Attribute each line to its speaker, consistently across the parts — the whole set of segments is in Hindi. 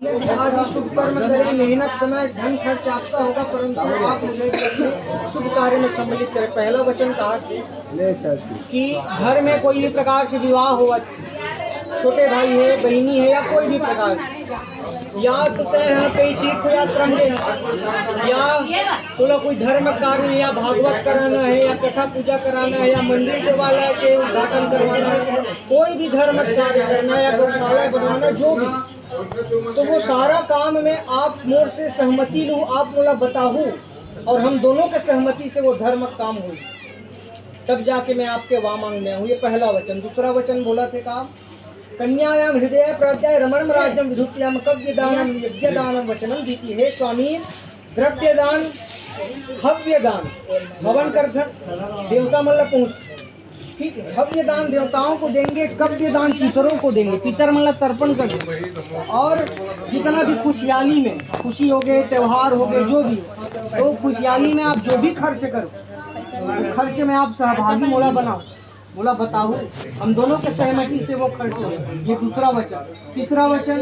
Speaker 1: यदि आदि शुभ कर्म करें, मेहनत समय धन खर्च आपका होगा, परंतु आप मुझे शुभ कार्य में सम्मिलित करें। पहला वचन कहा कि घर में कोई भी प्रकार से विवाह हुआ, छोटे भाई है, बहनी है, या कोई भी प्रकार, या तो तय है कई तीर्थ यात्रा में, या तो कोई धर्म कार्य या भागवत कराना है, या कथा पूजा कराना है, या मंदिर देवालय के उद्घाटन करवाना है, कोई भी धर्म कार्य करना है, या गौशाला बनवाना, जो भी, तो वो सारा काम में आप मोर से सहमति लूँ, आप मोला बताहूँ, और हम दोनों के सहमति से वो धर्म काम हुई, तब जाके मैं आपके वामांग में हूँ। ये पहला वचन। दूसरा वचन बोला थे का कन्यायाम हृदय प्रत्याय रमणम राज्यम विधुत्याम कव्यदानम यज्ञदानम वचनम दीति। हे स्वामी, द्रव्यदान, हव्यदान, हवन कर देवता मतलब पहुँच, ठीक है, हव्य दान देवताओं को देंगे, कव्य दान पितरों को देंगे, पितर मतलब तर्पण कर देंगे, और जितना भी खुशहाली में, खुशी हो गए, त्योहार हो गए, जो भी, तो खुशहाली में आप जो भी खर्च करो, खर्च में आप सहभागी मोला बनाओ, मोला बताओ, हम दोनों के सहमति से वो खर्च हो। ये दूसरा वचन। तीसरा वचन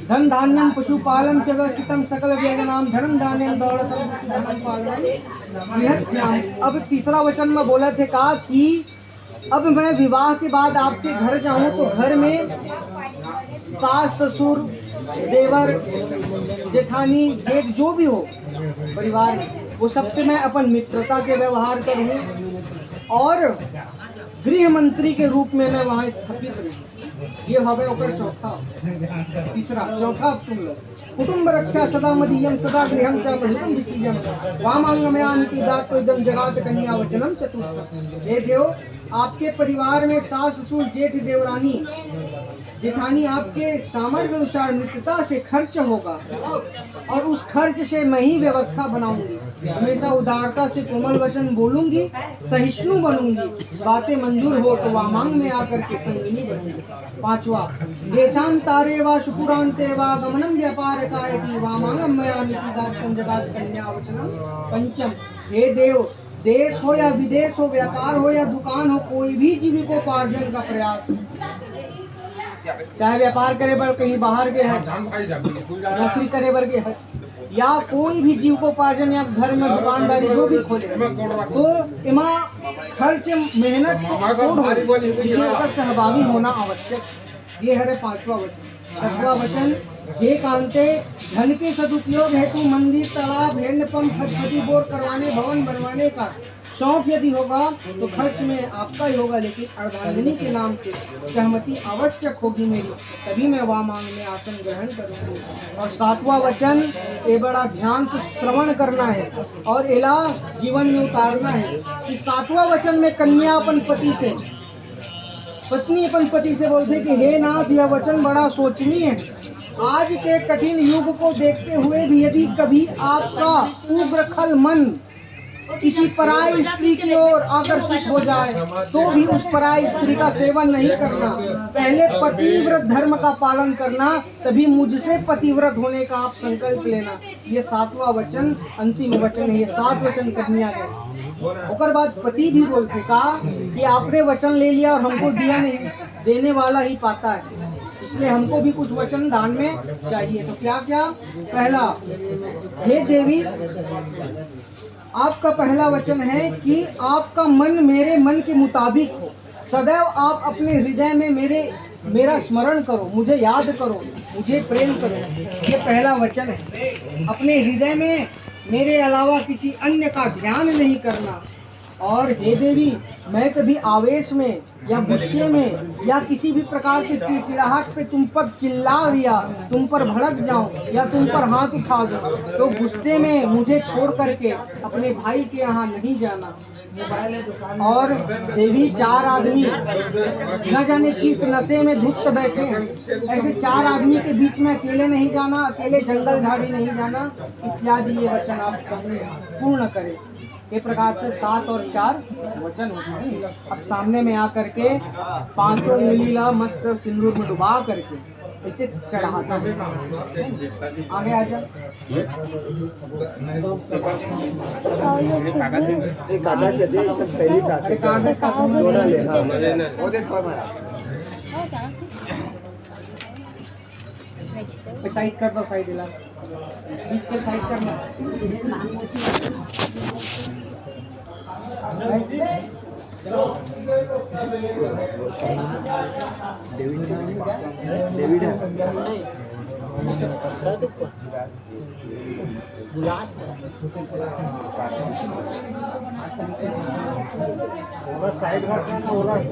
Speaker 1: धन धान्यम पशुपालन च व्यवस्थितम सकल व्ययनाम धनम धान्यम दौलतम पशुधनम पालनम। अब तीसरा वचन में बोला थे कहा कि अब मैं विवाह के बाद आपके घर जाऊं तो घर में सास ससुर देवर जेठानी जेठ जो भी हो परिवार, वो सबसे मैं अपन मित्रता के व्यवहार करूं, और गृह मंत्री के रूप में मैं वहाँ स्थापित रहूं। ये हवे ऊपर चौथा। तीसरा चौथा अब सुन लो। कुटुंब रक्षा सदा मदीयम सदा गृहम च महितम विसीयम वामांगमयानिति दात्वइदम जगात कन्या वचनम चतुर्थ। हे देव, आपके परिवार में सास ससुर जेठ देवरानी जेठानी आपके सामर्थ्य अनुसार नित्यता से खर्च होगा, और उस खर्च से मैं ही व्यवस्था बनाऊंगी। हमेशा उदारता से कोमल वचन बोलूंगी, सहिष्णु बनूंगी, बातें मंजूर हो तो वामांग में आकर के संगिनी बनूंगी। पांचवा देशांतारे व शुकुरांते व गमनम व्यापार कायति वामांगम मयामिति दात्तं जगात कन्या वचनम पंचम। हे देव, देश हो या विदेश हो, व्यापार हो या दुकान हो, कोई भी जीविकोपार्जन का प्रयास, चाहे व्यापार करे बर कहीं बाहर गए हैं, नौकरी करे बर गए हैं, या कोई भी जीविकोपार्जन या घर में दुकानदारी जो भी खोले, तो इमा खर्च मेहनत सहभागी होना आवश्यक। ये है पांचवा वचन। छठवां वचन हे कांते, धन के सदुपयोग हेतु मंदिर, तालाब, हैंडपंप, फटफटी बोर करवाने, भवन बनवाने का शौक यदि होगा तो खर्च में आपका ही होगा, लेकिन अर्धांगिनी के नाम से सहमति आवश्यक होगी मेरी, तभी मैं वामांग में आसन ग्रहण करूंगी। और सातवां वचन, ये बड़ा ध्यान से श्रवण करना है और एला जीवन में उतारना है कि सातवां वचन में कन्या अपन पति से, पत्नी अपन पति से बोलते कि हे नाथ, यह वचन बड़ा सोचनीय है। आज के कठिन युग को देखते हुए भी यदि कभी आपका उग्र खल मन किसी पराई स्त्री की ओर आकर्षित हो जाए तो भी उस पराई स्त्री का सेवन नहीं करना, पहले पतिव्रत धर्म का पालन करना, तभी मुझसे पतिव्रत होने का आप संकल्प लेना। ये सातवां वचन अंतिम वचन है। ये 7 वचन कन्या गए। उसके बाद पति भी बोलते कहा कि आपने वचन ले लिया और हमको दिया नहीं, देने वाला ही पाता है, इसलिए हमको भी कुछ वचन दान में चाहिए। तो क्या क्या? पहला, हे देवी, आपका पहला वचन है कि आपका मन मेरे मन के मुताबिक हो, सदैव आप अपने हृदय में मेरा स्मरण करो, मुझे याद करो, मुझे प्रेम करो। ये पहला वचन है। अपने हृदय में मेरे अलावा किसी अन्य का ध्यान नहीं करना। और हे देवी, मैं कभी आवेश में या गुस्से में या किसी भी प्रकार की चिड़चिड़ाहट पे तुम पर चिल्ला दिया, तुम पर भड़क जाऊं या तुम पर हाथ उठा दूं, तो गुस्से में मुझे छोड़ करके अपने भाई के यहाँ नहीं जाना। और देवी, 4 आदमी न जाने किस नशे में धुत बैठे हैं, ऐसे 4 आदमी के बीच में अकेले नहीं जाना, अकेले जंगल झाड़ी नहीं जाना, इत्यादि ये वचन आप पूर्ण करें। ये प्रकार से 7 और 4 वचन होते हैं। अब सामने में आकर के 5 उंगली ला मस्त सिंदूर में डुबा करके इसे चढ़ाता है। आगे आ जाओ। साइड कर दो, साइड हिला, बीच के साइड करना।
Speaker 2: डेविड है
Speaker 1: बस साइड करना, हो रहा है